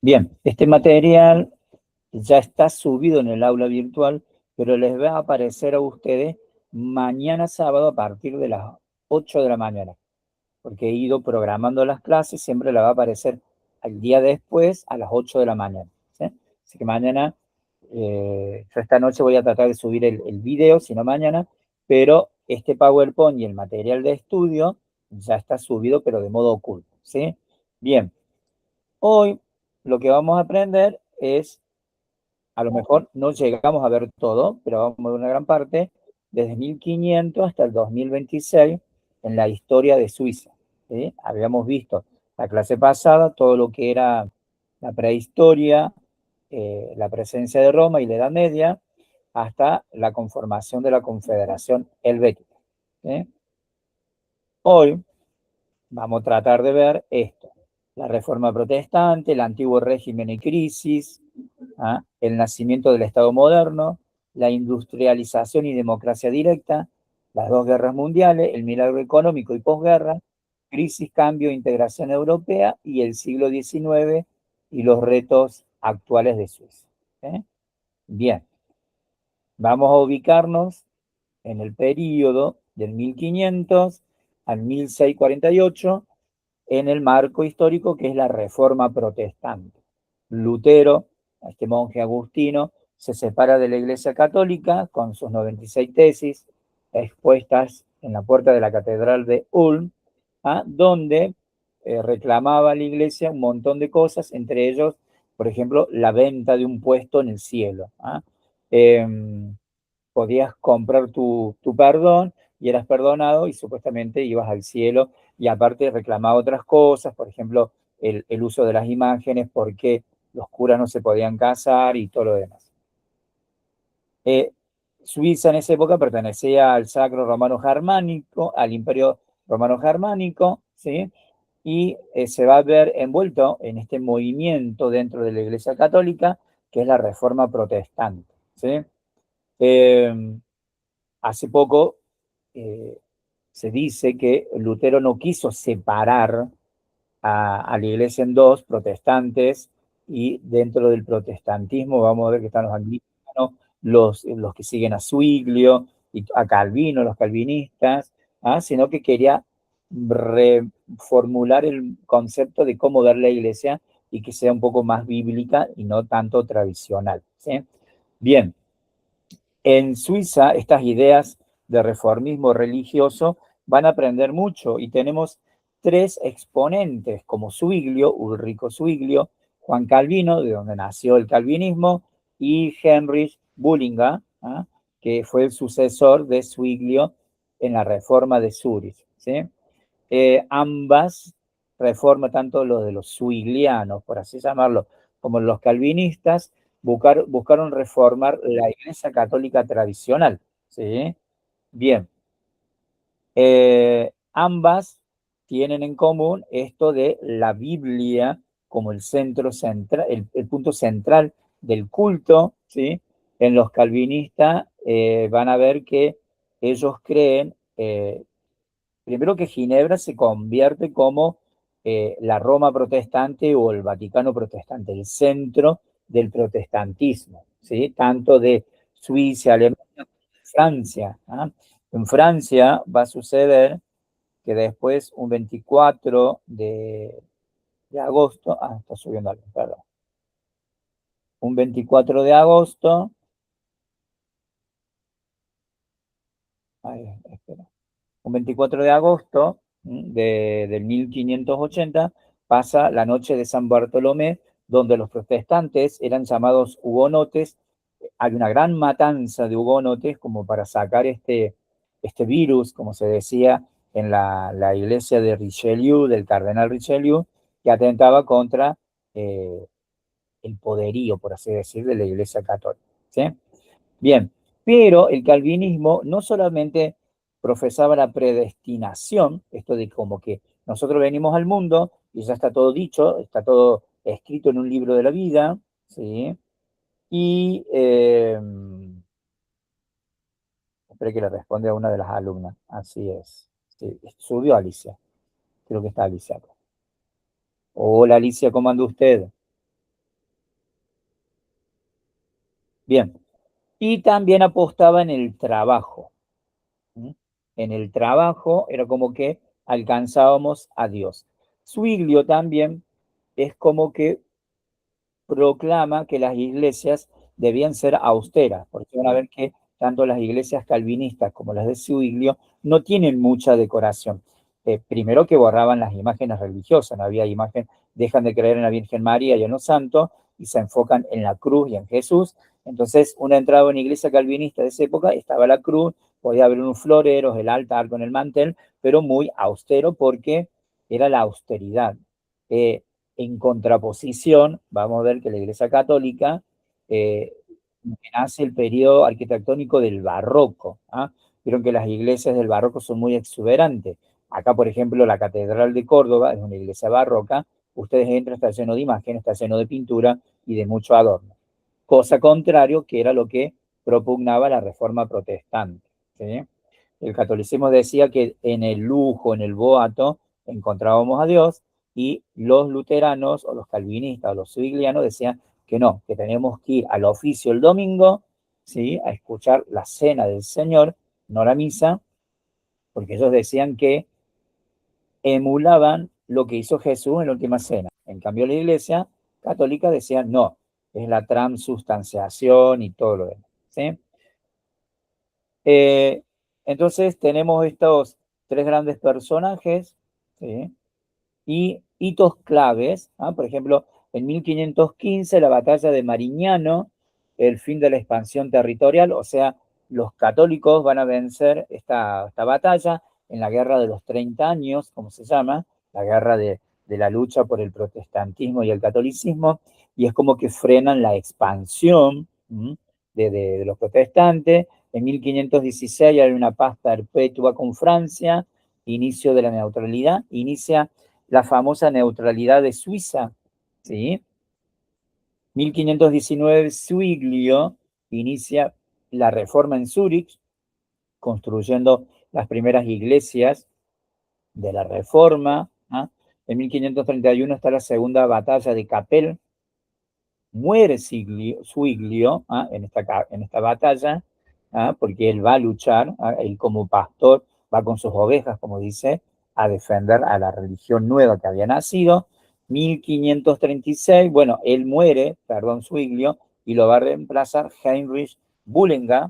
Bien, este material ya está subido en el aula virtual, pero les va a aparecer a ustedes mañana sábado a partir de las 8 de la mañana, porque he ido programando las clases, siempre le va a aparecer al día después a las 8 de la mañana. ¿Sí? Así que mañana, yo esta noche voy a tratar de subir el video, si no mañana, pero este PowerPoint y el material de estudio ya está subido, pero de modo oculto. ¿Sí? Bien, hoy lo que vamos a aprender es, a lo mejor no llegamos a ver todo, pero vamos a ver una gran parte, desde 1500 hasta el 2026 en la historia de Suiza. ¿Sí? Habíamos visto la clase pasada todo lo que era la prehistoria, la presencia de Roma y la Edad Media, hasta la conformación de la Confederación Helvética. ¿Sí? Hoy vamos a tratar de ver esto: la Reforma Protestante, el antiguo régimen en crisis, el nacimiento del Estado moderno, la industrialización y democracia directa, las dos guerras mundiales, el milagro económico y posguerra, crisis, cambio, integración europea y el siglo XIX y los retos actuales de Suiza. ¿Eh? Bien, vamos a ubicarnos en el periodo del 1500 al 1648 en el marco histórico que es la Reforma Protestante. Lutero, este monje agustino, se separa de la Iglesia Católica con sus 96 tesis expuestas en la puerta de la Catedral de Ulm, donde reclamaba a la Iglesia un montón de cosas, entre ellos, por ejemplo, la venta de un puesto en el cielo. Eh, Podías comprar tu perdón y eras perdonado y supuestamente ibas al cielo, y aparte reclamaba otras cosas, por ejemplo, el uso de las imágenes, porque los curas no se podían casar y todo lo demás. Suiza en esa época pertenecía al Sacro Romano Germánico, al Imperio Romano Germánico, ¿sí? Y se va a ver envuelto en este movimiento dentro de la Iglesia Católica, que es la Reforma Protestante, ¿sí? Hace poco eh, se dice que Lutero no quiso separar a la iglesia en dos, protestantes, y dentro del protestantismo vamos a ver que están los anglicanos, los que siguen a Zwinglio, y a Calvino, los calvinistas, sino que quería reformular el concepto de cómo ver la iglesia y que sea un poco más bíblica y no tanto tradicional. ¿Sí? Bien, en Suiza estas ideas de reformismo religioso van a aprender mucho, y tenemos tres exponentes como Zwinglio, Ulrico Zwinglio, Juan Calvino, de donde nació el calvinismo, y Heinrich Bullinger, que fue el sucesor de Zwinglio en la reforma de Zúrich. ¿Sí? Ambas reformas, tanto los de los zwinglianos, por así llamarlo, como los calvinistas, buscaron reformar la Iglesia Católica tradicional. ¿Sí? Bien, ambas tienen en común esto de la Biblia como el centro central, el punto central del culto. ¿Sí? En los calvinistas van a ver que ellos creen, primero, que Ginebra se convierte como la Roma protestante o el Vaticano protestante, el centro del protestantismo, ¿sí? Tanto de Suiza, Alemania, Francia. En Francia va a suceder que después, un 24 de agosto, está subiendo algo, perdón, un 24 de agosto, espera, un 24 de agosto del 1580 pasa la noche de San Bartolomé, donde los protestantes eran llamados hugonotes. Hay una gran matanza de hugonotes como para sacar este virus, como se decía en la iglesia de Richelieu, del cardenal Richelieu, que atentaba contra eh, el poderío, por así decir, de la iglesia católica. ¿Sí? Bien, pero el calvinismo no solamente profesaba la predestinación, esto de como que nosotros venimos al mundo y ya está todo dicho, está todo escrito en un libro de la vida, ¿sí? Y espero que le responde a una de las alumnas, así es, sí, subió Alicia. Creo que está Alicia acá. Hola Alicia, ¿cómo anda usted? Bien. Y también apostaba en el trabajo. ¿Mm? En el trabajo era como que alcanzábamos a Dios. Zwinglio también es como que proclama que las iglesias debían ser austeras, porque van a ver que tanto las iglesias calvinistas como las de Zwinglio no tienen mucha decoración. Primero que borraban las imágenes religiosas, no había imagen, dejan de creer en la Virgen María y en los santos y se enfocan en la cruz y en Jesús. Entonces, una entrada a una iglesia calvinista de esa época estaba la cruz, podía haber unos floreros, el altar con el mantel, pero muy austero porque era la austeridad. Eh, en contraposición, vamos a ver que la Iglesia Católica eh, nace el periodo arquitectónico del barroco. ¿Ah? Vieron que las iglesias del barroco son muy exuberantes. Acá, por ejemplo, la Catedral de Córdoba es una iglesia barroca. Ustedes entran, está lleno de imágenes, está lleno de pintura y de mucho adorno. Cosa contrario que era lo que propugnaba la Reforma Protestante. ¿Sí? El catolicismo decía que en el lujo, en el boato, encontrábamos a Dios, y los luteranos o los calvinistas o los zwinglianos decían que no, que tenemos que ir al oficio el domingo, ¿sí? A escuchar la cena del Señor, no la misa, porque ellos decían que emulaban lo que hizo Jesús en la última cena. En cambio, la iglesia católica decía no, es la transubstanciación y todo lo demás. ¿Sí? Eh, entonces tenemos estos tres grandes personajes, ¿sí? Y hitos claves, ¿ah? Por ejemplo, en 1515 la batalla de Marignano, el fin de la expansión territorial, o sea, los católicos van a vencer esta batalla en la guerra de los 30 años, como se llama, la guerra de la lucha por el protestantismo y el catolicismo, y es como que frenan la expansión de los protestantes. En 1516 hay una paz perpetua con Francia, inicio de la neutralidad, inicia la famosa neutralidad de Suiza, ¿sí? 1519 Zwinglio inicia la reforma en Zúrich, construyendo las primeras iglesias de la reforma. ¿Ah? En 1531 está la segunda batalla de Capel, muere Zwinglio en esta batalla, porque él va a luchar, él como pastor va con sus ovejas, como dice, a defender a la religión nueva que había nacido. 1536, bueno, él muere, perdón, Zwinglio, y lo va a reemplazar Heinrich Bullinger,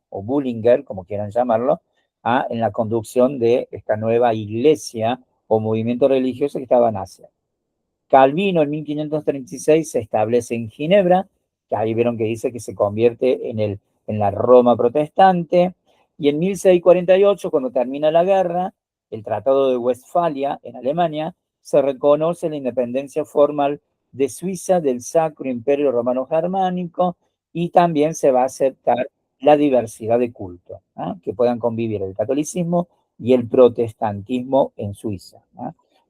o Bullinger, como quieran llamarlo, en la conducción de esta nueva iglesia o movimiento religioso que estaba naciendo. Calvino en 1536 se establece en Ginebra, que ahí vieron que dice que se convierte en la Roma protestante, y en 1648, cuando termina la guerra, el Tratado de Westfalia en Alemania, se reconoce la independencia formal de Suiza del Sacro Imperio Romano Germánico, y también se va a aceptar la diversidad de culto, que puedan convivir el catolicismo y el protestantismo en Suiza.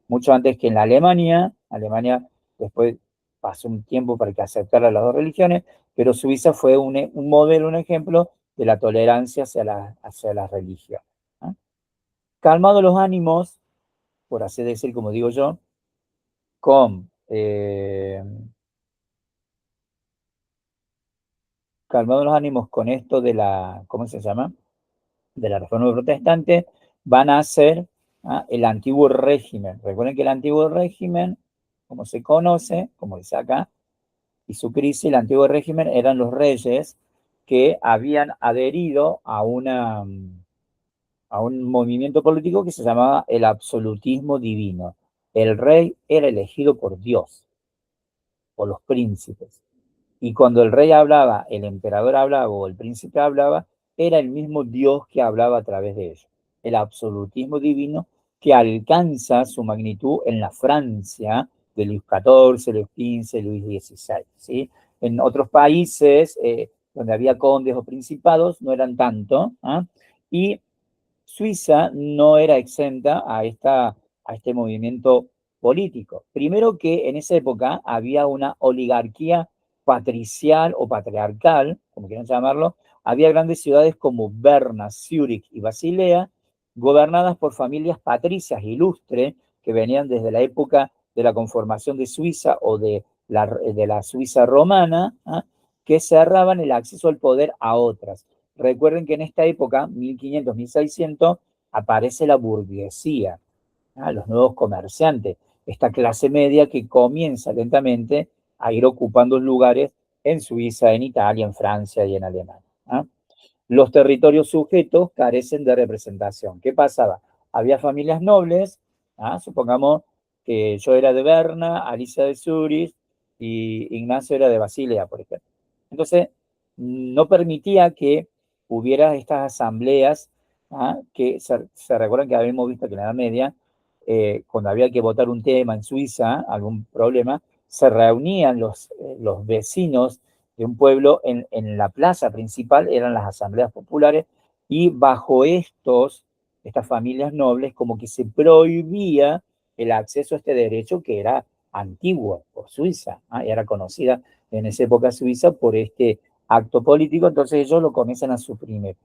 Mucho antes que en la Alemania. Alemania después pasó un tiempo para que aceptara las dos religiones, pero Suiza fue un modelo, un ejemplo de la tolerancia hacia la religión. ¿No? Calmados los ánimos, por así decir, como digo yo, con calmados los ánimos con esto de la, ¿cómo se llama? De la reforma protestante, van a ser el antiguo régimen. Recuerden que el antiguo régimen, como se conoce, como dice acá, y su crisis, el antiguo régimen, eran los reyes que habían adherido a un movimiento político que se llamaba el absolutismo divino. El rey era elegido por Dios, por los príncipes. Y cuando el rey hablaba, el emperador hablaba o el príncipe hablaba, era el mismo Dios que hablaba a través de ellos. El absolutismo divino que alcanza su magnitud en la Francia de Luis XIV, Luis XV, Luis XVI. ¿Sí? En otros países donde había condes o principados no eran tanto. Y Suiza no era exenta a este movimiento político. Primero que en esa época había una oligarquía patricial o patriarcal, como quieran llamarlo. Había grandes ciudades como Berna, Zúrich y Basilea, gobernadas por familias patricias ilustres, que venían desde la época de la conformación de Suiza o de la Suiza romana, ¿ah? Que cerraban el acceso al poder a otras. Recuerden que en esta época, 1500, 1600, aparece la burguesía, ¿ah? Los nuevos comerciantes, esta clase media que comienza lentamente a ir ocupando lugares en Suiza, en Italia, en Francia y en Alemania, ¿ah? Los territorios sujetos carecen de representación. ¿Qué pasaba? Había familias nobles, ¿ah? Supongamos que yo era de Berna, Alicia de Zurich y Ignacio era de Basilea, por ejemplo. Entonces, no permitía que hubiera estas asambleas, ¿ah? Que se recuerdan que habíamos visto que en la Edad Media, cuando había que votar un tema en Suiza, algún problema, se reunían los vecinos de un pueblo en la plaza principal, eran las asambleas populares, y bajo estas familias nobles, como que se prohibía el acceso a este derecho que era antiguo por Suiza, ¿ah? Era conocida en esa época Suiza por este acto político, entonces ellos lo comienzan a suprimir.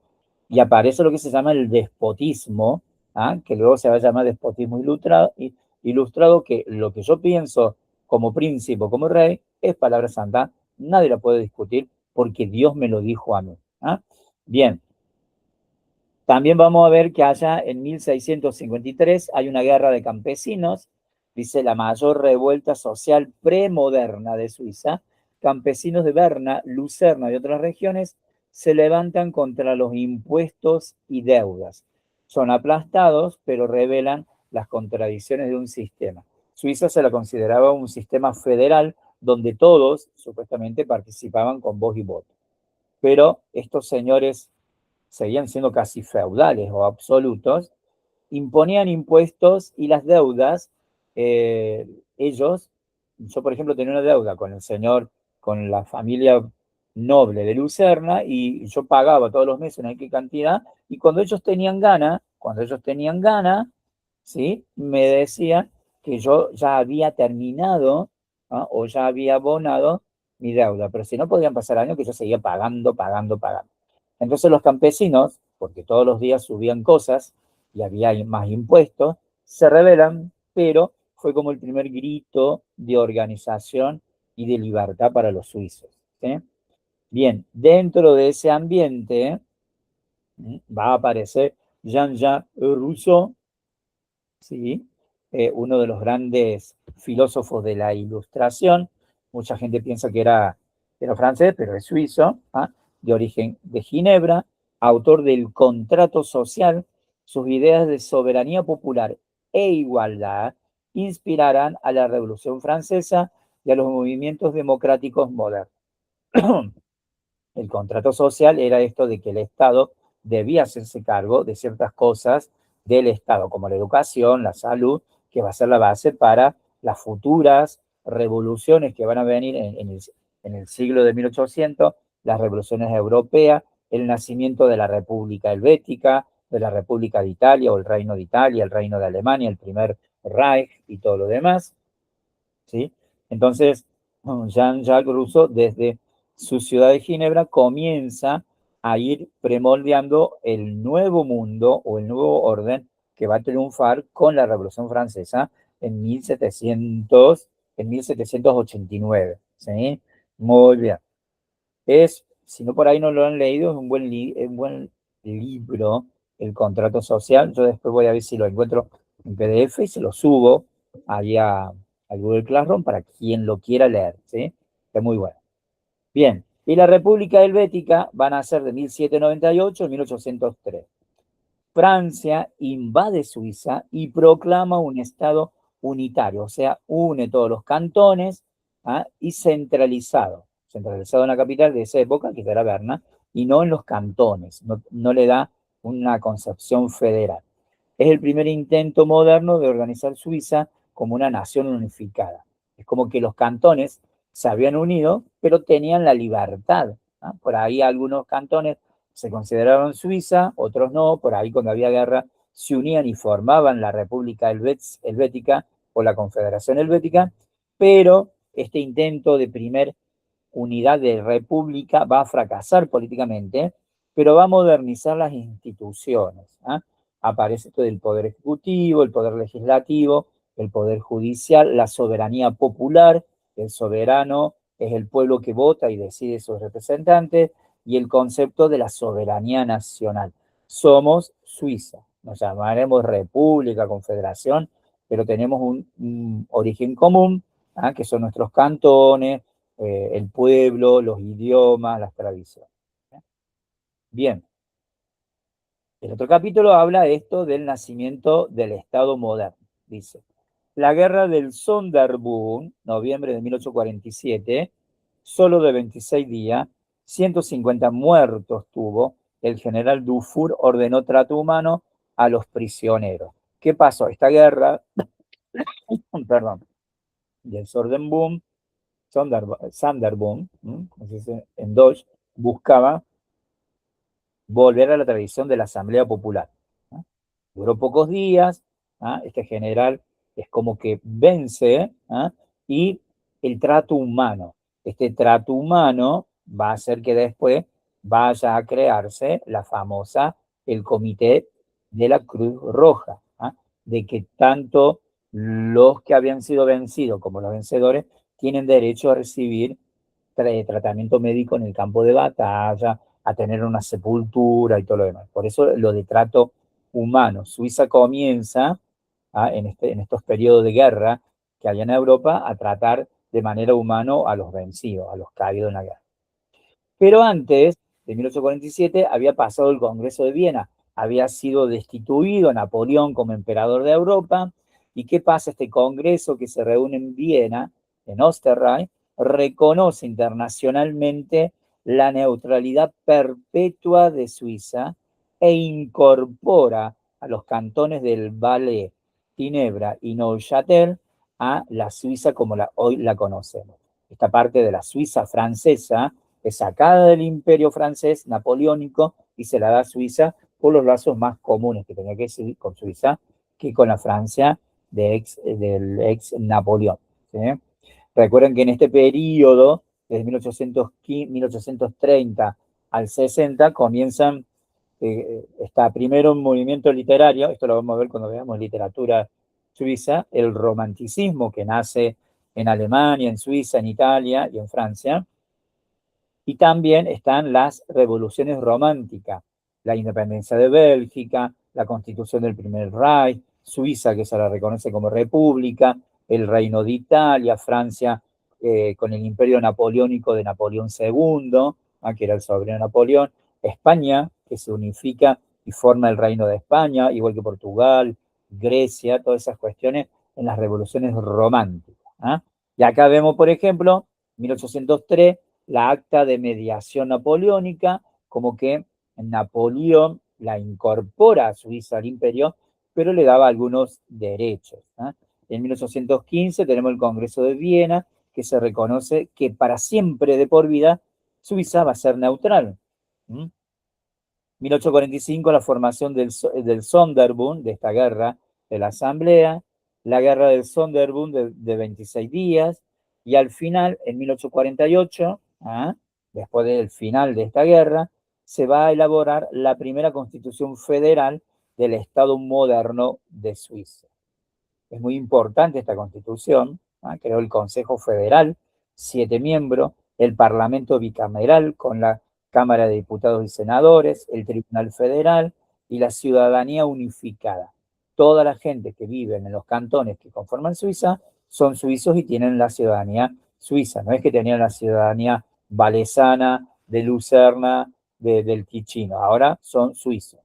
Y aparece lo que se llama el despotismo, ¿ah? Que luego se va a llamar despotismo ilustrado, que lo que yo pienso como príncipe o como rey es palabra santa, nadie la puede discutir porque Dios me lo dijo a mí, ¿ah? Bien, también vamos a ver que allá en 1653 hay una guerra de campesinos, dice la mayor revuelta social premoderna de Suiza. Campesinos de Berna, Lucerna y otras regiones se levantan contra los impuestos y deudas. Son aplastados, pero revelan las contradicciones de un sistema. Suiza se la consideraba un sistema federal donde todos supuestamente participaban con voz y voto. Pero estos señores seguían siendo casi feudales o absolutos, imponían impuestos y las deudas, ellos, yo por ejemplo tenía una deuda con el señor, con la familia noble de Lucerna y yo pagaba todos los meses una X cantidad y cuando ellos tenían gana, ¿sí? Me decían que yo ya había terminado, ¿no? O ya había abonado mi deuda, pero si no podían pasar años que yo seguía pagando, pagando, pagando. Entonces los campesinos, porque todos los días subían cosas y había más impuestos, se rebelan, pero fue como el primer grito de organización y de libertad para los suizos, ¿sí? Bien, dentro de ese ambiente va a aparecer Jean-Jacques Rousseau, ¿sí? Uno de los grandes filósofos de la Ilustración. Mucha gente piensa que era francés, pero es suizo, ¿ah? De origen de Ginebra, autor del Contrato Social. Sus ideas de soberanía popular e igualdad inspirarán a la Revolución Francesa y a los movimientos democráticos modernos. El contrato social era esto de que el Estado debía hacerse cargo de ciertas cosas del Estado, como la educación, la salud, que va a ser la base para las futuras revoluciones que van a venir en el siglo de 1800, las revoluciones europeas, el nacimiento de la República Helvética, de la República de Italia o el Reino de Italia, el Reino de Alemania, el primer Reich y todo lo demás, ¿sí? Entonces, Jean-Jacques Rousseau, desde su ciudad de Ginebra, comienza a ir premoldeando el nuevo mundo o el nuevo orden que va a triunfar con la Revolución Francesa en 1789, ¿sí? Muy bien. Si no por ahí no lo han leído, es un buen libro, El Contrato Social. Yo después voy a ver si lo encuentro en PDF y se lo subo ahí al Google Classroom para quien lo quiera leer, ¿sí? Está muy bueno. Bien, y la República Helvética van a ser de 1798 a 1803. Francia invade Suiza y proclama un Estado unitario, o sea, une todos los cantones, ¿ah? Y centralizado en la capital de esa época, que era Berna, y no en los cantones, no le da una concepción federal. Es el primer intento moderno de organizar Suiza como una nación unificada. Es como que los cantones se habían unido, pero tenían la libertad, ¿no? Por ahí algunos cantones se consideraban Suiza, otros no, por ahí cuando había guerra se unían y formaban la República Helvética o la Confederación Helvética, pero este intento de primer unidad de república va a fracasar políticamente, pero va a modernizar las instituciones, ¿eh? Aparece esto del poder ejecutivo, el poder legislativo, el poder judicial, la soberanía popular, el soberano es el pueblo que vota y decide sus representantes, y el concepto de la soberanía nacional. Somos Suiza, nos llamaremos república, confederación, pero tenemos un origen común, que son nuestros cantones, el pueblo, los idiomas, las tradiciones. Bien, el otro capítulo habla de esto del nacimiento del Estado moderno. Dice, la guerra del Sonderbund, noviembre de 1847, solo de 26 días, 150 muertos tuvo, el general Dufour ordenó trato humano a los prisioneros. ¿Qué pasó? Esta guerra, perdón, del Sonderbund, como se dice en Dodge, buscaba volver a la tradición de la Asamblea Popular. ¿No? Duró pocos días, este general es como que vence, y el trato humano. Este trato humano va a hacer que después vaya a crearse la famosa, el Comité de la Cruz Roja, de que tanto los que habían sido vencidos como los vencedores tienen derecho a recibir tratamiento médico en el campo de batalla, a tener una sepultura y todo lo demás. Por eso lo de trato humano. Suiza comienza en estos periodos de guerra que había en Europa a tratar de manera humana a los vencidos, a los caídos en la guerra. Pero antes de 1847 había pasado el Congreso de Viena, había sido destituido Napoleón como emperador de Europa. ¿Y qué pasa? Este Congreso que se reúne en Viena, en Österreich, reconoce internacionalmente la neutralidad perpetua de Suiza e incorpora a los cantones del Valais, Ginebra y Neuchâtel a la Suiza como hoy la conocemos. Esta parte de la Suiza francesa es sacada del imperio francés napoleónico y se la da a Suiza por los lazos más comunes que tenía que ser con Suiza que con la Francia del ex Napoleón. ¿Sí? Recuerden que en este periodo, desde 1830 al 60, comienzan, está primero un movimiento literario, esto lo vamos a ver cuando veamos literatura suiza, el romanticismo que nace en Alemania, en Suiza, en Italia y en Francia. Y también están las revoluciones románticas, la independencia de Bélgica, la constitución del Primer Reich, Suiza, que se la reconoce como república, el Reino de Italia, Francia, con el imperio napoleónico de Napoleón II, que era el sobrino de Napoleón, España, que se unifica y forma el Reino de España, igual que Portugal, Grecia, todas esas cuestiones en las revoluciones románticas. Y acá vemos, por ejemplo, 1803, la acta de mediación napoleónica, como que Napoleón la incorpora a Suiza al imperio, pero le daba algunos derechos. En 1815 tenemos el Congreso de Viena, que se reconoce que para siempre de por vida Suiza va a ser neutral. 1845, la formación del Sonderbund, de esta guerra de la Asamblea, la guerra del Sonderbund de 26 días, y al final, en 1848, después del final de esta guerra, se va a elaborar la primera constitución federal del Estado moderno de Suiza. Es muy importante esta constitución, creó el Consejo Federal, 7 miembros, el Parlamento bicameral con la Cámara de Diputados y Senadores, el Tribunal Federal y la ciudadanía unificada. Toda la gente que vive en los cantones que conforman Suiza son suizos y tienen la ciudadanía suiza. No es que tenían la ciudadanía valesana, de Lucerna, del Ticino. Ahora son suizos.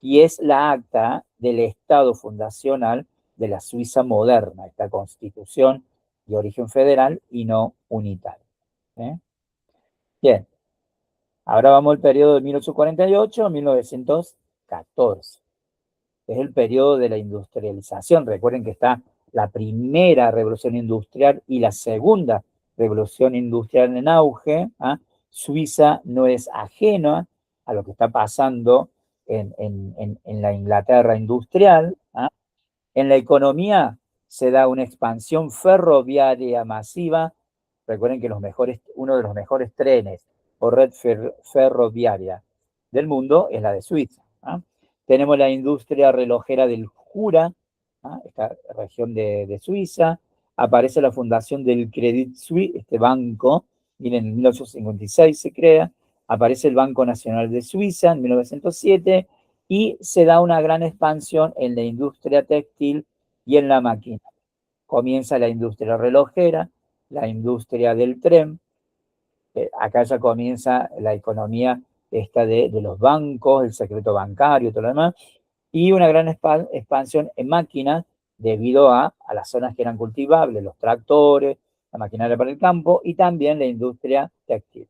Y es la acta del Estado fundacional de la Suiza moderna, esta constitución de origen federal y no unitario. Bien, ahora vamos al periodo de 1848 a 1914. Es el periodo de la industrialización. Recuerden que está la primera revolución industrial y la segunda revolución industrial en auge. Suiza no es ajena a lo que está pasando en la Inglaterra industrial. En la economía se da una expansión ferroviaria masiva. Recuerden que uno de los mejores trenes o red ferroviaria del mundo es la de Suiza. Tenemos la industria relojera del Jura, esta región de Suiza. Aparece la fundación del Credit Suisse, este banco, miren, en 1856 se crea. Aparece el Banco Nacional de Suiza en 1907 y se da una gran expansión en la industria textil y en la máquina. Comienza la industria relojera, la industria del tren. Acá ya comienza la economía esta de los bancos, el secreto bancario, todo lo demás, y una gran expansión en máquinas debido a las zonas que eran cultivables, los tractores, la maquinaria para el campo y también la industria textil.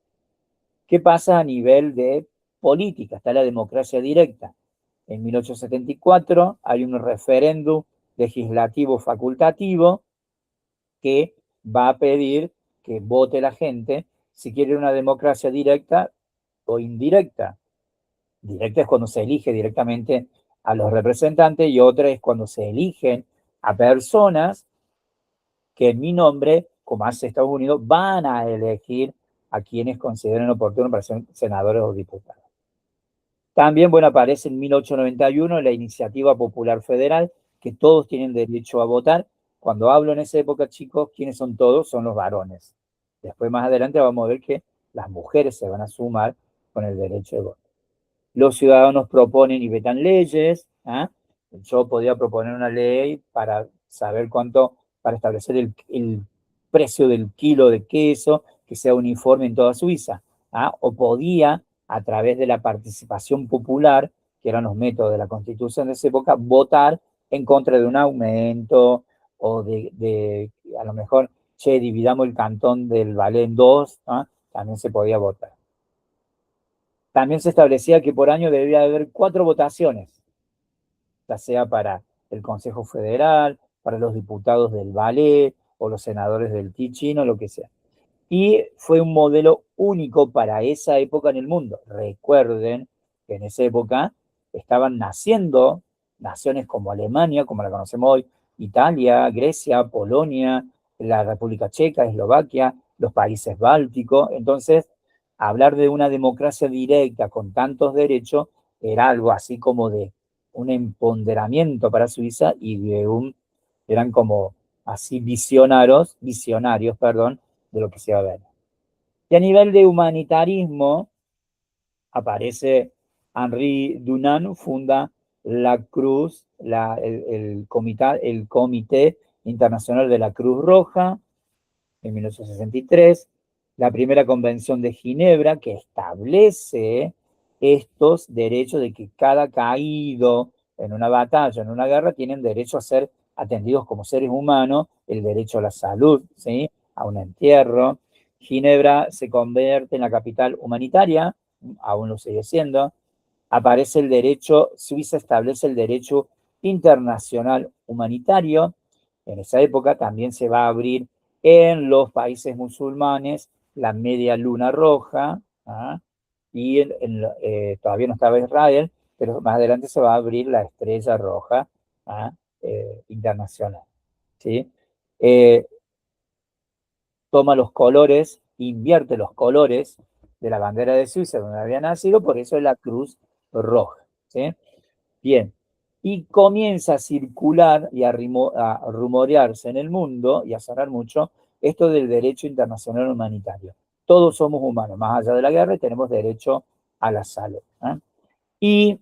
¿Qué pasa a nivel de política? Está la democracia directa. En 1874 hay un referéndum legislativo facultativo que va a pedir que vote la gente si quiere una democracia directa o indirecta. Directa es cuando se elige directamente a los representantes y otra es cuando se eligen a personas que en mi nombre, como hace Estados Unidos, van a elegir a quienes consideren oportuno para ser senadores o diputados. También, bueno, aparece en 1891 la Iniciativa Popular Federal, que todos tienen derecho a votar. Cuando hablo en esa época, chicos, ¿quiénes son todos? Son los varones. Después, más adelante, vamos a ver que las mujeres se van a sumar con el derecho de voto. Los ciudadanos proponen y vetan leyes. Yo podía proponer una ley para saber cuánto, para establecer el precio del kilo de queso que sea uniforme en toda Suiza. O podía, a través de la participación popular, que eran los métodos de la Constitución de esa época, votar en contra de un aumento o a lo mejor, dividamos el cantón del Valais en dos, también se podía votar. También se establecía que por año debía haber 4 votaciones, ya sea para el Consejo Federal, para los diputados del Valais o los senadores del Ticino, lo que sea. Y fue un modelo único para esa época en el mundo. Recuerden que en esa época estaban naciendo naciones como Alemania, como la conocemos hoy, Italia, Grecia, Polonia, la República Checa, Eslovaquia, los países bálticos. Entonces, hablar de una democracia directa con tantos derechos era algo así como de un empoderamiento para Suiza y eran como así visionarios, perdón, de lo que se va a ver. Y a nivel de humanitarismo, aparece Henri Dunant, funda la Cruz, el Comité Internacional de la Cruz Roja, en 1863, la primera convención de Ginebra que establece estos derechos de que cada caído en una batalla, en una guerra, tienen derecho a ser atendidos como seres humanos, el derecho a la salud, ¿sí? A un entierro. Ginebra se convierte en la capital humanitaria, aún lo sigue siendo. Aparece el derecho, Suiza establece el derecho internacional humanitario. En esa época también se va a abrir en los países musulmanes la Media Luna Roja, y todavía no estaba Israel, pero más adelante se va a abrir la Estrella Roja internacional. ¿Sí? Toma los colores, invierte los colores de la bandera de Suiza donde había nacido, por eso es la Cruz Roja. ¿Sí? Bien, y comienza a circular y a rumorearse en el mundo y a sonar mucho esto del derecho internacional humanitario. Todos somos humanos, más allá de la guerra, y tenemos derecho a la salud. Y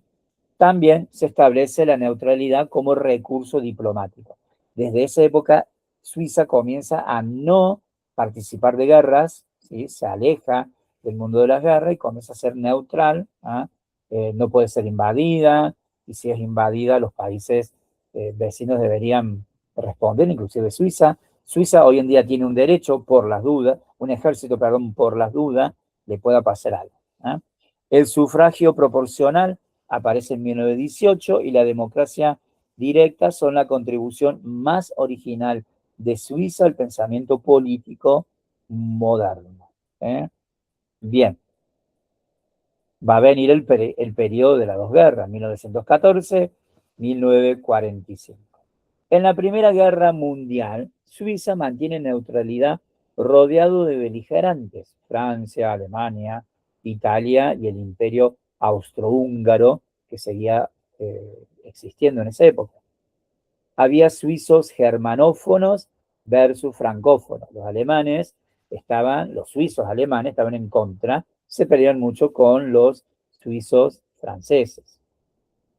también se establece la neutralidad como recurso diplomático. Desde esa época, Suiza comienza a no participar de guerras, ¿sí? Se aleja del mundo de las guerras y comienza a ser neutral. No puede ser invadida, y si es invadida, los países vecinos deberían responder, inclusive Suiza. Suiza hoy en día tiene un derecho por las dudas, un ejército, perdón, por las dudas, le pueda pasar algo. El sufragio proporcional aparece en 1918 y la democracia directa son la contribución más original de Suiza al pensamiento político moderno. Bien, va a venir el periodo de las dos guerras, 1914-1945. En la Primera Guerra Mundial, Suiza mantiene neutralidad rodeado de beligerantes, Francia, Alemania, Italia y el Imperio Austrohúngaro, que seguía existiendo en esa época. había suizos germanófonos versus francófonos. Los alemanes los suizos alemanes estaban en contra, se peleaban mucho con los suizos franceses.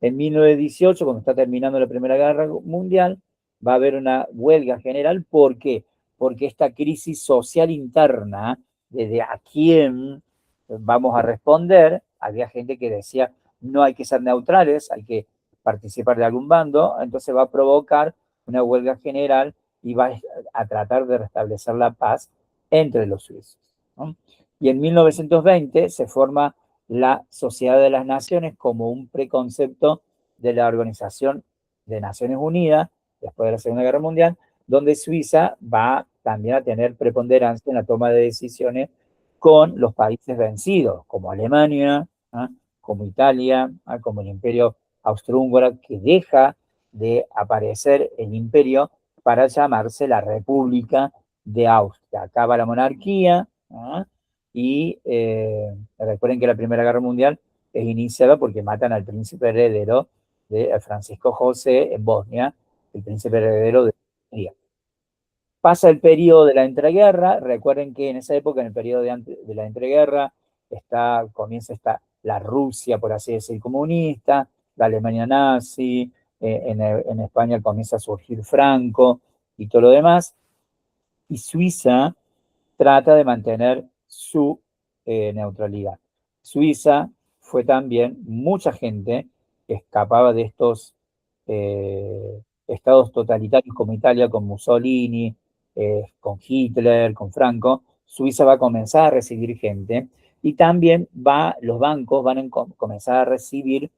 En 1918, cuando está terminando la Primera Guerra Mundial, va a haber una huelga general. ¿Por qué? Porque esta crisis social interna, desde a quién vamos a responder, había gente que decía, no hay que ser neutrales, hay que participar de algún bando, entonces va a provocar una huelga general y va a tratar de restablecer la paz entre los suizos, ¿no? Y en 1920 se forma la Sociedad de las Naciones como un preconcepto de la Organización de Naciones Unidas, después de la Segunda Guerra Mundial, donde Suiza va también a tener preponderancia en la toma de decisiones con los países vencidos, como Alemania, ¿ah?, como Italia, ¿ah?, como el Imperio Austrohúngaro, que deja de aparecer el imperio para llamarse la República de Austria. Acaba la monarquía, ¿ah?, y recuerden que la Primera Guerra Mundial es iniciada porque matan al príncipe heredero de Francisco José en Bosnia, el príncipe heredero de Hungría. Pasa el periodo de la entreguerra. Recuerden que en esa época, en el periodo de la entreguerra, comienza la Rusia, por así decir, comunista, la Alemania nazi, en España comienza a surgir Franco y todo lo demás, y Suiza trata de mantener su neutralidad. Suiza fue también mucha gente que escapaba de estos estados totalitarios como Italia, con Mussolini, con Hitler, con Franco. Suiza va a comenzar a recibir gente y también los bancos van a comenzar a recibir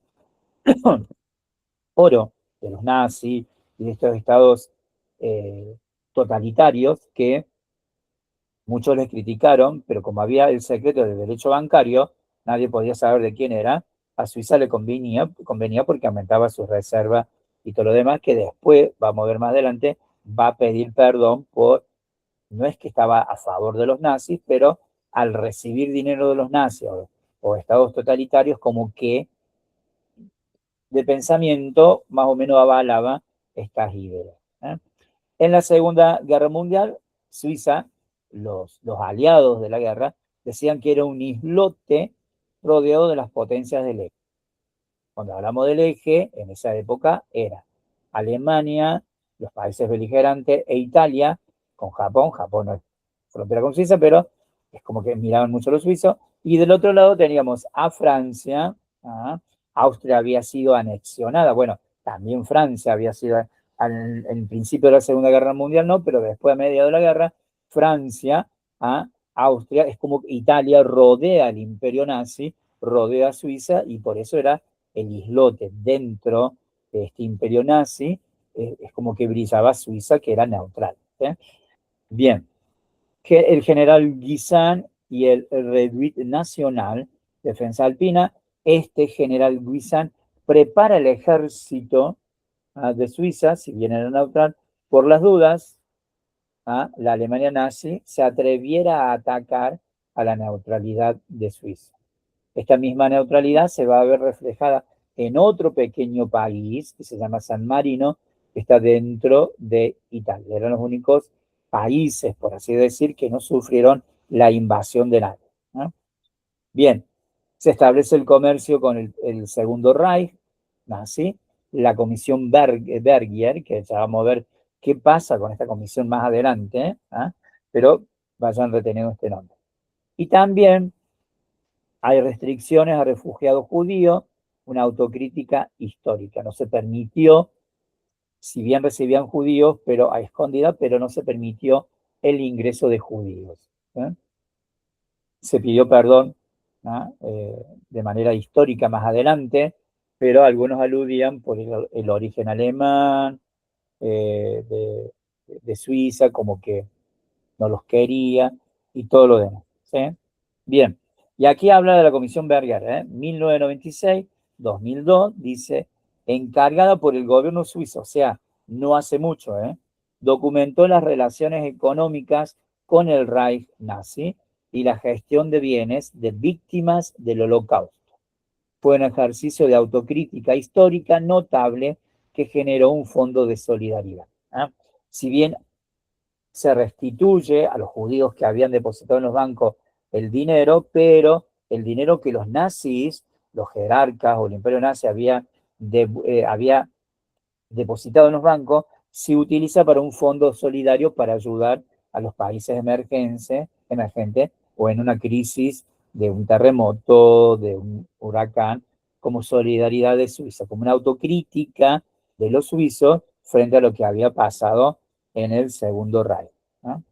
oro de los nazis y de estos estados totalitarios que muchos les criticaron, pero como había el secreto del derecho bancario, nadie podía saber de quién era. A Suiza le convenía porque aumentaba sus reservas y todo lo demás, que después, vamos a ver más adelante, va a pedir perdón no es que estaba a favor de los nazis, pero al recibir dinero de los nazis o estados totalitarios, como que de pensamiento más o menos avalaba estas ideas, ¿eh? En la Segunda Guerra Mundial, Suiza, los aliados de la guerra, decían que era un islote rodeado de las potencias del eje. Cuando hablamos del eje, en esa época era Alemania, los países beligerantes e Italia, con Japón. Japón no es frontera con Suiza, pero es como que miraban mucho los suizos. Y del otro lado teníamos a Francia. Austria había sido anexionada. Bueno, también Francia había sido, en principio de la Segunda Guerra Mundial no, pero después, a mediados de la guerra, Francia, Austria, es como Italia rodea el imperio nazi, rodea a Suiza, y por eso era el islote dentro de este imperio nazi. Es como que brillaba Suiza, que era neutral, ¿eh? Bien, el general Guisan y el Reduit Nacional, Defensa Alpina, este general Guisan prepara el ejército de Suiza, si bien era neutral, por las dudas, la Alemania nazi se atreviera a atacar a la neutralidad de Suiza. Esta misma neutralidad se va a ver reflejada en otro pequeño país que se llama San Marino, que está dentro de Italia. Eran los únicos países, por así decir, que no sufrieron la invasión de nadie, ¿no? Bien, se establece el comercio con el Segundo Reich nazi, la comisión Bergier, que ya vamos a ver qué pasa con esta comisión más adelante, pero vayan reteniendo este nombre. Y también hay restricciones a refugiados judíos, una autocrítica histórica. No se permitió, si bien recibían judíos, pero a escondidas, pero no se permitió el ingreso de judíos, ¿eh? Se pidió perdón, de manera histórica más adelante, pero algunos aludían por el origen alemán, de Suiza, como que no los quería y todo lo demás, ¿sí? Bien, y aquí habla de la Comisión Berger, 1996-2002, dice, encargada por el gobierno suizo, o sea, no hace mucho, documentó las relaciones económicas con el Reich nazi y la gestión de bienes de víctimas del Holocausto. Fue un ejercicio de autocrítica histórica notable que generó un fondo de solidaridad. Si bien se restituye a los judíos que habían depositado en los bancos el dinero, pero el dinero que los nazis, los jerarcas o el imperio nazi había depositado en los bancos, se utiliza para un fondo solidario para ayudar a los países emergentes o en una crisis de un terremoto, de un huracán, como solidaridad de Suiza, como una autocrítica de los suizos frente a lo que había pasado en el Segundo Reich, ¿no?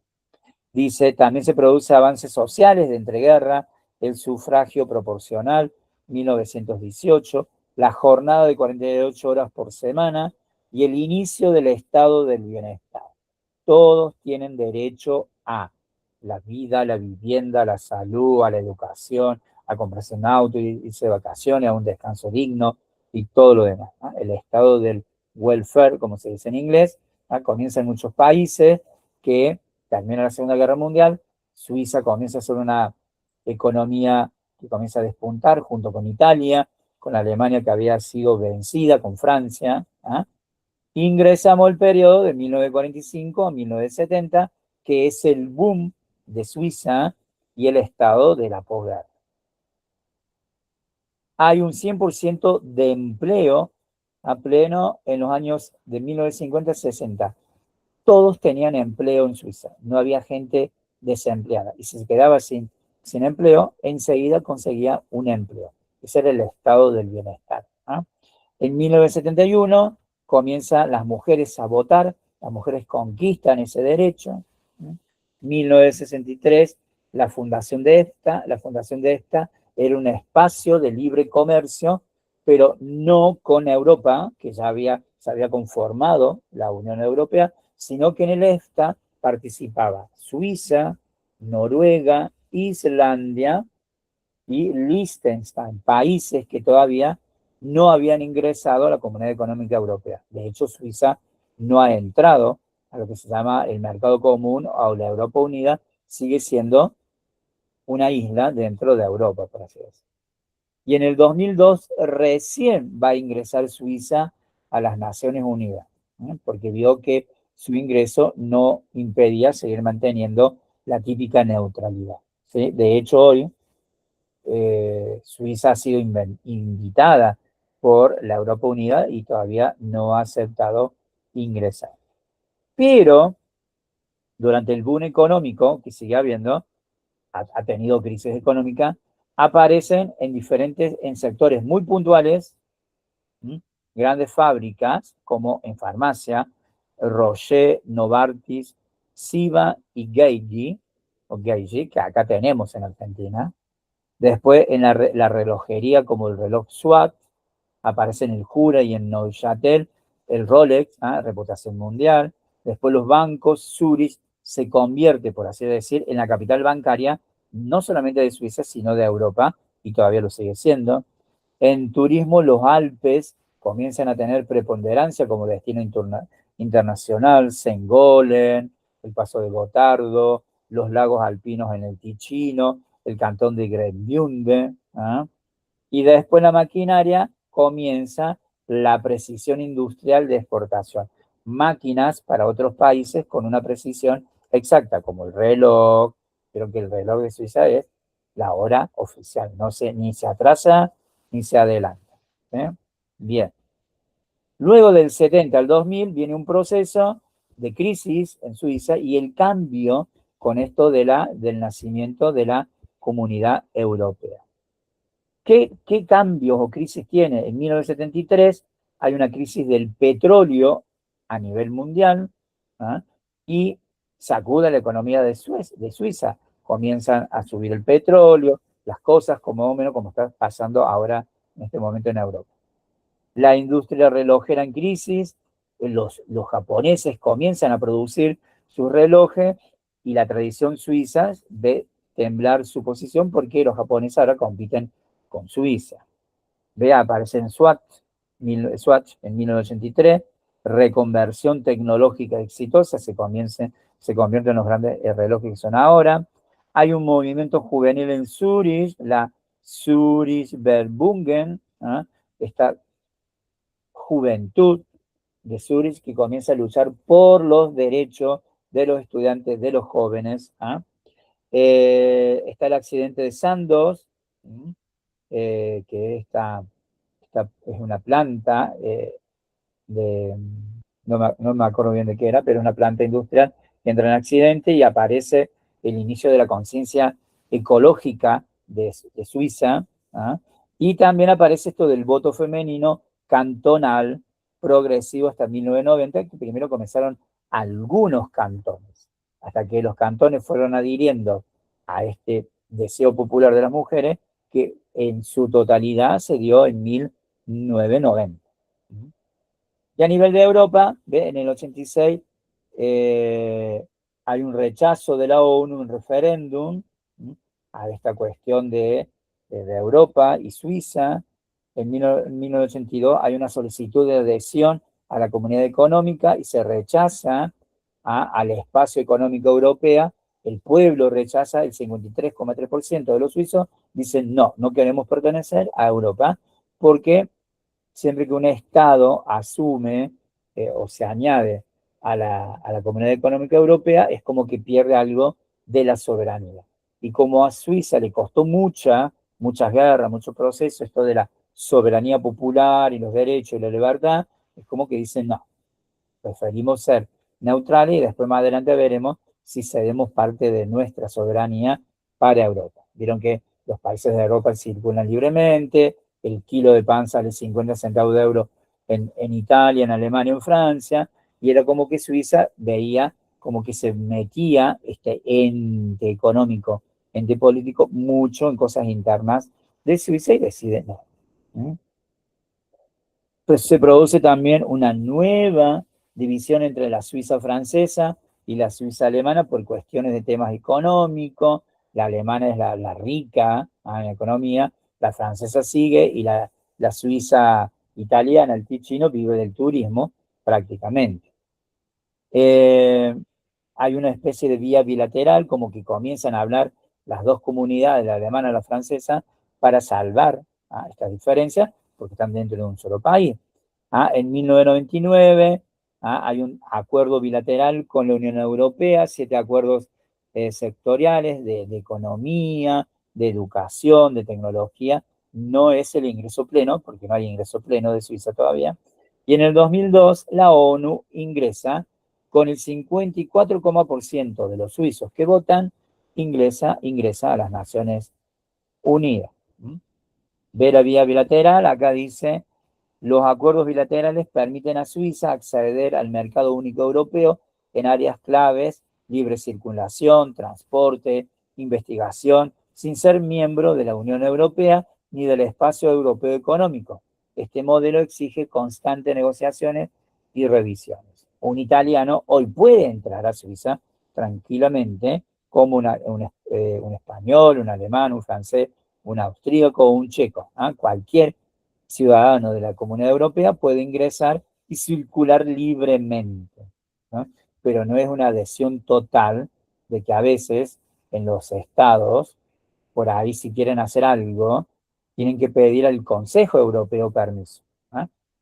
Dice, también se produce avances sociales de entreguerra, el sufragio proporcional, 1918, la jornada de 48 horas por semana y el inicio del estado del bienestar. Todos tienen derecho a la vida, a la vivienda, a la salud, a la educación, a comprarse un auto, irse de vacaciones, a un descanso digno y todo lo demás, ¿no? El estado del welfare, como se dice en inglés, ¿no? Comienza en muchos países que termina la Segunda Guerra Mundial, Suiza comienza a ser una economía que comienza a despuntar junto con Italia, con Alemania que había sido vencida, con Francia. ¿Ah? Ingresamos al periodo de 1945 a 1970, que es el boom de Suiza y el estado de la posguerra. Hay un 100% de empleo a pleno en los años de 1950-60. Todos tenían empleo en Suiza, no había gente desempleada. Y si se quedaba sin empleo, enseguida conseguía un empleo. Ese era el estado del bienestar. ¿Ah? En 1971 comienzan las mujeres a votar, las mujeres conquistan ese derecho. En 1963, la fundación de esta era un espacio de libre comercio, pero no con Europa, que ya se había conformado la Unión Europea, sino que en el EFTA participaba Suiza, Noruega, Islandia y Liechtenstein, países que todavía no habían ingresado a la Comunidad Económica Europea. De hecho, Suiza no ha entrado a lo que se llama el mercado común o la Europa Unida, sigue siendo una isla dentro de Europa, por así decirlo. Y en el 2002 recién va a ingresar Suiza a las Naciones Unidas, ¿eh? Porque vio que su ingreso no impedía seguir manteniendo la típica neutralidad, ¿sí? De hecho, hoy Suiza ha sido invitada por la Europa Unida y todavía no ha aceptado ingresar. Pero durante el boom económico que sigue habiendo, ha tenido crisis económica, aparecen en sectores muy puntuales, grandes fábricas como en farmacia, Rocher, Novartis, Siva y Geigy, que acá tenemos en Argentina. Después en la relojería como el reloj SWAT, aparece en el Jura y en Neuchâtel, el Rolex, reputación mundial. Después los bancos, Zurich se convierte, por así decir, en la capital bancaria, no solamente de Suiza, sino de Europa, y todavía lo sigue siendo. En turismo, los Alpes comienzan a tener preponderancia como destino internacional, Sengolen, el Paso de Gotardo, los lagos alpinos en el Ticino, el cantón de Graubünden, ¿ah? Y después la maquinaria comienza la precisión industrial de exportación. Máquinas para otros países con una precisión exacta, como el reloj. Creo que el reloj de Suiza es la hora oficial. No se, ni se atrasa ni se adelanta. ¿Eh? Bien. Luego del 70 al 2000 viene un proceso de crisis en Suiza y el cambio con esto del nacimiento de la Comunidad Europea. ¿Qué cambios o crisis tiene? En 1973 hay una crisis del petróleo a nivel mundial, ¿ah? Y sacude la economía de Suiza. Comienzan a subir el petróleo, las cosas como o menos como está pasando ahora en este momento en Europa. La industria relojera en crisis, los japoneses comienzan a producir sus relojes y la tradición suiza ve temblar su posición porque los japoneses ahora compiten con Suiza. Vea, aparece en Swatch en 1983, reconversión tecnológica exitosa, se convierte en los grandes relojes que son ahora. Hay un movimiento juvenil en Zurich, la Zurich Verbungen, ¿eh? Esta juventud de Zurich, que comienza a luchar por los derechos de los estudiantes, de los jóvenes. ¿Ah? Está el accidente de Sandoz, que esta es una planta de, no me acuerdo bien de qué era, pero una planta industrial que entra en accidente y aparece el inicio de la conciencia ecológica de Suiza. ¿Ah? Y también aparece esto del voto femenino cantonal progresivo hasta 1990, que primero comenzaron algunos cantones, hasta que los cantones fueron adhiriendo a este deseo popular de las mujeres, que en su totalidad se dio en 1990. Y a nivel de Europa, en el 86 hay un rechazo de la ONU, un referéndum a esta cuestión de Europa y Suiza. En 1982 hay una solicitud de adhesión a la Comunidad Económica y se rechaza al espacio económico europeo. El pueblo rechaza, el 53,3% de los suizos dicen no, no queremos pertenecer a Europa, porque siempre que un Estado asume o se añade a la Comunidad Económica Europea, es como que pierde algo de la soberanía. Y como a Suiza le costó muchas guerras, mucho proceso, esto de la soberanía popular y los derechos y la libertad, es como que dicen no, preferimos ser neutrales y después más adelante veremos si cedemos parte de nuestra soberanía para Europa. Vieron que los países de Europa circulan libremente, el kilo de pan sale 50 centavos de euro en Italia, en Alemania, en Francia, y era como que Suiza veía como que se metía este ente económico, ente político, mucho en cosas internas de Suiza y decide no. Pues se produce también una nueva división entre la Suiza francesa y la Suiza alemana por cuestiones de temas económicos. La alemana es la rica en economía, la francesa sigue y la Suiza italiana, el Ticino, vive del turismo prácticamente. Hay una especie de vía bilateral, como que comienzan a hablar las dos comunidades, la alemana y la francesa, para salvar estas diferencias, porque están dentro de un solo país. En 1999 hay un acuerdo bilateral con la Unión Europea, 7 acuerdos sectoriales de economía, de educación, de tecnología. No es el ingreso pleno, porque no hay ingreso pleno de Suiza todavía. Y en el 2002 la ONU ingresa con el 54,% de los suizos que votan, ingresa a las Naciones Unidas. Ve la vía bilateral, acá dice, los acuerdos bilaterales permiten a Suiza acceder al mercado único europeo en áreas claves, libre circulación, transporte, investigación, sin ser miembro de la Unión Europea ni del Espacio Europeo Económico. Este modelo exige constantes negociaciones y revisiones. Un italiano hoy puede entrar a Suiza tranquilamente como un español, un alemán, un francés, un austríaco o un checo. Cualquier ciudadano de la Comunidad Europea puede ingresar y circular libremente, ¿no? Pero no es una adhesión total, de que a veces en los estados, por ahí si quieren hacer algo, tienen que pedir al Consejo Europeo permiso.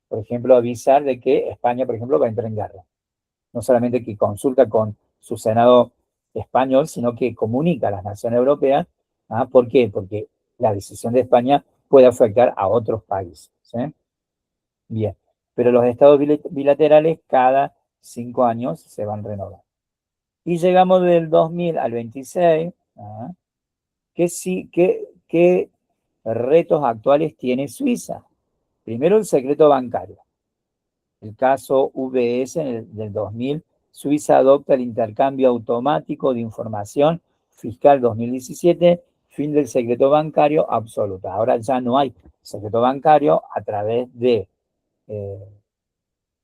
Por ejemplo, avisar de que España, por ejemplo, va a entrar en guerra. No solamente que consulta con su Senado español, sino que comunica a las naciones europeas. ¿Por qué? Porque la decisión de España puede afectar a otros países. ¿Sí? Bien, pero los estados bilaterales cada 5 años se van renovando. Y llegamos del 2000 al 26. ¿Qué retos actuales tiene Suiza? Primero, el secreto bancario. El caso VS del 2000, Suiza adopta el intercambio automático de información fiscal 2017, fin del secreto bancario absoluto. Ahora ya no hay secreto bancario a través de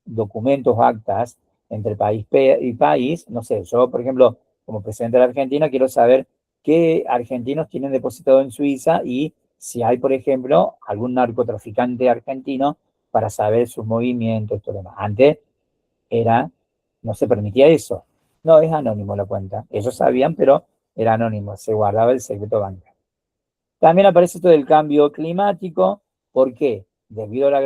documentos, actas entre país y país. No sé, yo, por ejemplo, como presidente de la Argentina, quiero saber qué argentinos tienen depositado en Suiza y si hay, por ejemplo, algún narcotraficante argentino para saber sus movimientos, todo lo demás. Antes no se permitía eso. No, es anónimo la cuenta. Ellos sabían, pero era anónimo, se guardaba el secreto bancario. También aparece esto del cambio climático. ¿Por qué? Debido a la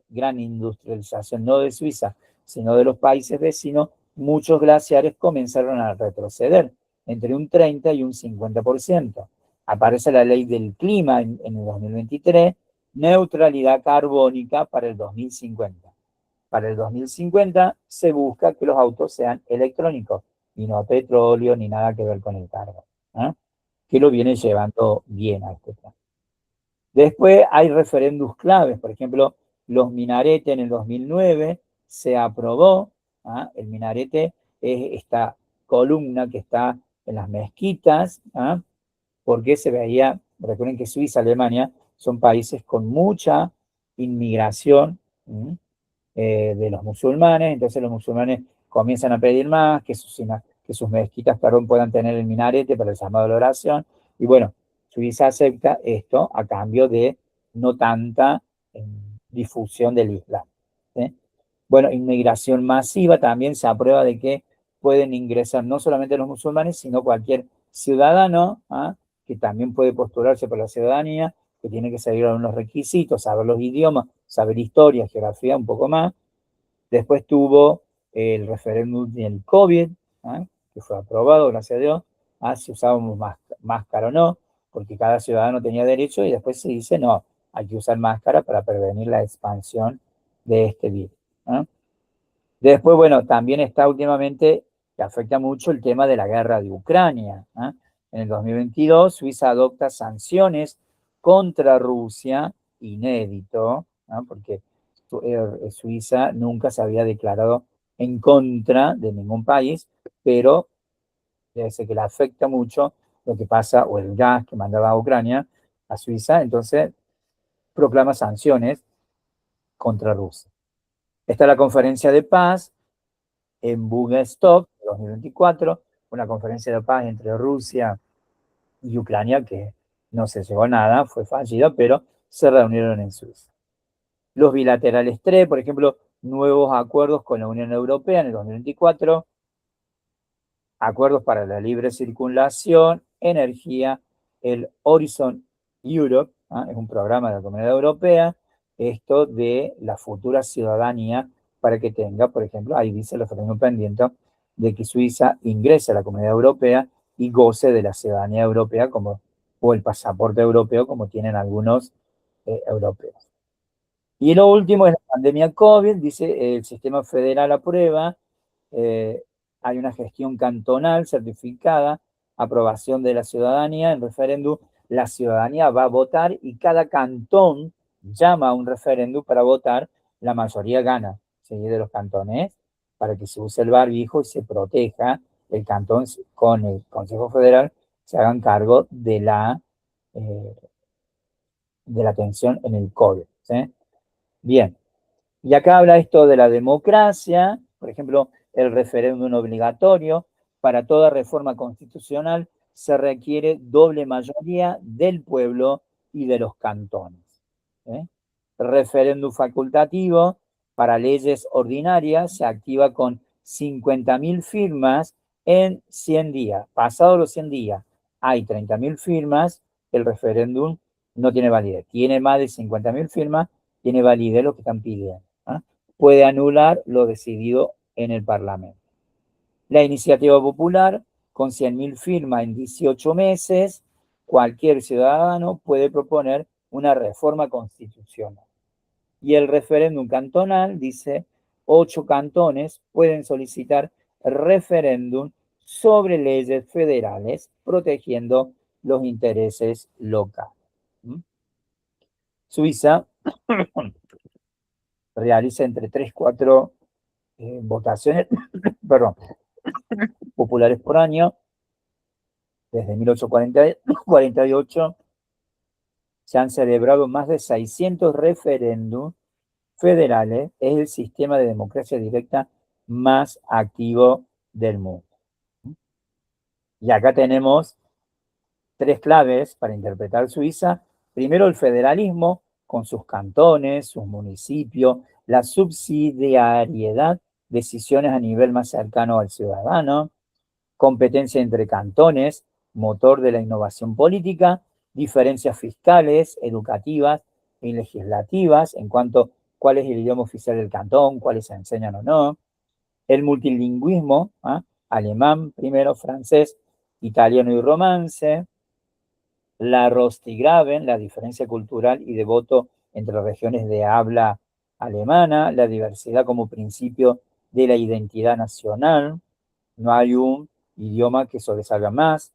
gran industrialización, no de Suiza, sino de los países vecinos, muchos glaciares comenzaron a retroceder entre un 30 y un 50%. Aparece la ley del clima en el 2023, neutralidad carbónica para el 2050. Para el 2050 se busca que los autos sean electrónicos y no petróleo ni nada que ver con el carbón, ¿eh? Que lo viene llevando bien a este plan. Después hay referendos claves, por ejemplo, los minaretes en el 2009 se aprobó, ¿ah? El minarete es esta columna que está en las mezquitas, ¿ah? Porque se veía, recuerden que Suiza, Alemania son países con mucha inmigración, de los musulmanes, entonces los musulmanes comienzan a pedir más, que sus mezquitas, perdón, puedan tener el minarete para el llamado de la oración, y bueno, Suiza acepta esto a cambio de no tanta difusión del Islam, ¿sí? Bueno, inmigración masiva también se aprueba de que pueden ingresar no solamente los musulmanes, sino cualquier ciudadano, ¿ah? Que también puede postularse por la ciudadanía, que tiene que seguir algunos requisitos, saber los idiomas, saber historia, geografía, un poco más. Después tuvo el referéndum del COVID, ¿eh? Que fue aprobado, gracias a Dios, si usábamos máscara o no, porque cada ciudadano tenía derecho, y después se dice, no, hay que usar máscara para prevenir la expansión de este virus, ¿eh? Después, bueno, también está últimamente, que afecta mucho el tema de la guerra de Ucrania, ¿eh? En el 2022, Suiza adopta sanciones contra Rusia, inédito, ¿no? Porque Suiza nunca se había declarado en contra de ningún país, pero debe ser que le afecta mucho lo que pasa, o el gas que mandaba a Ucrania, a Suiza, entonces proclama sanciones contra Rusia. Está la conferencia de paz en Bugenstock, 2024, una conferencia de paz entre Rusia y Ucrania que no se llegó a nada, fue fallida, pero se reunieron en Suiza. Los bilaterales 3, por ejemplo, nuevos acuerdos con la Unión Europea en el 2024, acuerdos para la libre circulación, energía, el Horizon Europe, ¿ah? Es un programa de la Comunidad Europea, esto de la futura ciudadanía para que tenga, por ejemplo, ahí dice lo que tengo pendiente, de que Suiza ingrese a la Comunidad Europea y goce de la ciudadanía europea como, o el pasaporte europeo como tienen algunos europeos. Y lo último es la pandemia COVID, dice el sistema federal aprueba, eh, hay una gestión cantonal certificada, aprobación de la ciudadanía, en referéndum, la ciudadanía va a votar y cada cantón llama a un referéndum para votar, la mayoría gana, ¿sí? De los cantones, para que se use el barbijo y se proteja el cantón con el Consejo Federal, se hagan cargo eh, de la atención en el COVID, ¿sí? Bien, y acá habla esto de la democracia, por ejemplo, el referéndum obligatorio. Para toda reforma constitucional se requiere doble mayoría del pueblo y de los cantones, ¿eh? Referéndum facultativo para leyes ordinarias se activa con 50.000 firmas en 100 días. Pasados los 100 días, hay 30.000 firmas, el referéndum no tiene validez. Tiene más de 50.000 firmas, tiene validez lo que están pidiendo, ¿eh? Puede anular lo decidido en el Parlamento. La iniciativa popular, con 100.000 firmas en 18 meses, cualquier ciudadano puede proponer una reforma constitucional. Y el referéndum cantonal dice, 8 cantones pueden solicitar referéndum sobre leyes federales protegiendo los intereses locales. Suiza realiza entre 3 y 4 votaciones perdón, populares por año. Desde 1848 se han celebrado más de 600 referéndums federales. Es el sistema de democracia directa más activo del mundo. Y acá tenemos 3 claves para interpretar Suiza. Primero, el federalismo, con sus cantones, sus municipios, la subsidiariedad, decisiones a nivel más cercano al ciudadano, competencia entre cantones, motor de la innovación política, diferencias fiscales, educativas y legislativas en cuanto cuál es el idioma oficial del cantón, cuáles se enseñan o no, el multilingüismo, alemán primero, francés, italiano y romance, la Rostigraben, la diferencia cultural y de voto entre regiones de habla alemana, la diversidad como principio de la identidad nacional, no hay un idioma que sobresalga más,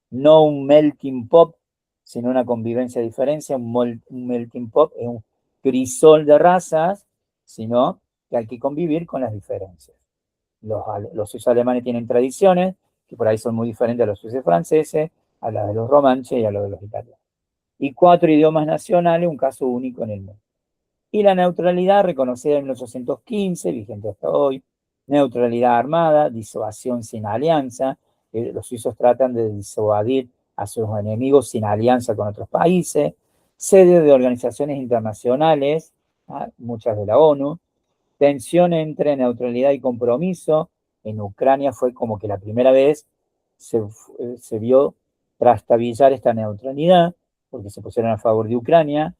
no un melting pot, sino una convivencia de diferencia, un melting pot es un crisol de razas, sino que hay que convivir con las diferencias. Los suizos alemanes tienen tradiciones que por ahí son muy diferentes a los suizos franceses, a las de los romanches y a los de los italianos. Y 4 idiomas nacionales, un caso único en el mundo. Y la neutralidad, reconocida en 1815, vigente hasta hoy, neutralidad armada, disuasión sin alianza, los suizos tratan de disuadir a sus enemigos sin alianza con otros países, sede de organizaciones internacionales, muchas de la ONU, tensión entre neutralidad y compromiso. En Ucrania fue como que la primera vez se vio trastabillar esta neutralidad, porque se pusieron a favor de Ucrania,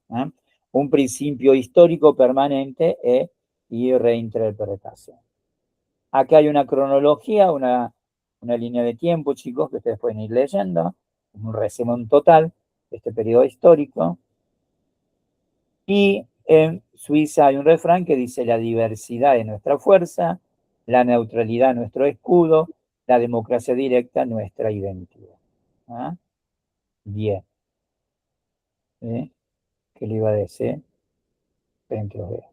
un principio histórico permanente y reinterpretación. Acá hay una cronología, una línea de tiempo, chicos, que ustedes pueden ir leyendo, un resumen total de este periodo histórico. Y en Suiza hay un refrán que dice: la diversidad es nuestra fuerza, la neutralidad nuestro escudo, la democracia directa nuestra identidad. ¿Ah? Bien. ¿Qué le iba a decir? Esperen que lo vea.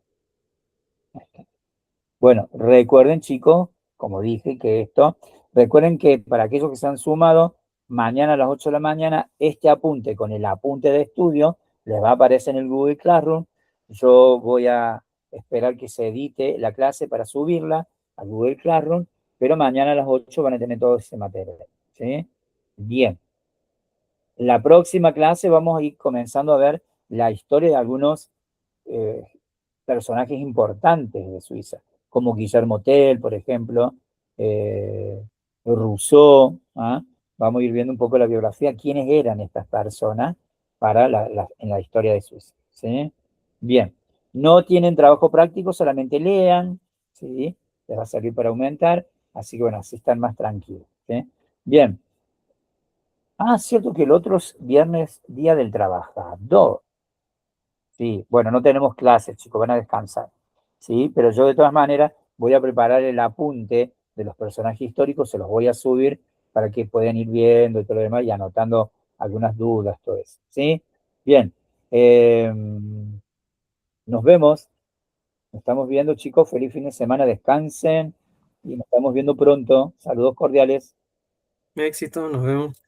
Bueno, recuerden, chicos, como dije, recuerden que para aquellos que se han sumado, mañana a las 8 de la mañana, este apunte con el apunte de estudio les va a aparecer en el Google Classroom. Yo voy a esperar que se edite la clase para subirla al Google Classroom, pero mañana a las 8 van a tener todo ese material. ¿Sí? Bien. La próxima clase vamos a ir comenzando a ver la historia de algunos personajes importantes de Suiza, como Guillermo Tell, por ejemplo, Rousseau. Vamos a ir viendo un poco la biografía, quiénes eran estas personas en la historia de Suiza. ¿Sí? Bien, no tienen trabajo práctico, solamente lean, ¿sí? Les va a servir para aumentar, así que bueno, así están más tranquilos. ¿Sí? Bien. Cierto que el otro es viernes, día del trabajador. Sí, bueno, no tenemos clases, chicos, van a descansar. Sí, pero yo de todas maneras voy a preparar el apunte de los personajes históricos, se los voy a subir para que puedan ir viendo y todo lo demás y anotando algunas dudas, todo eso. ¿Sí? Bien. Nos vemos. Nos estamos viendo, chicos. Feliz fin de semana. Descansen y nos estamos viendo pronto. Saludos cordiales. Éxito, nos vemos.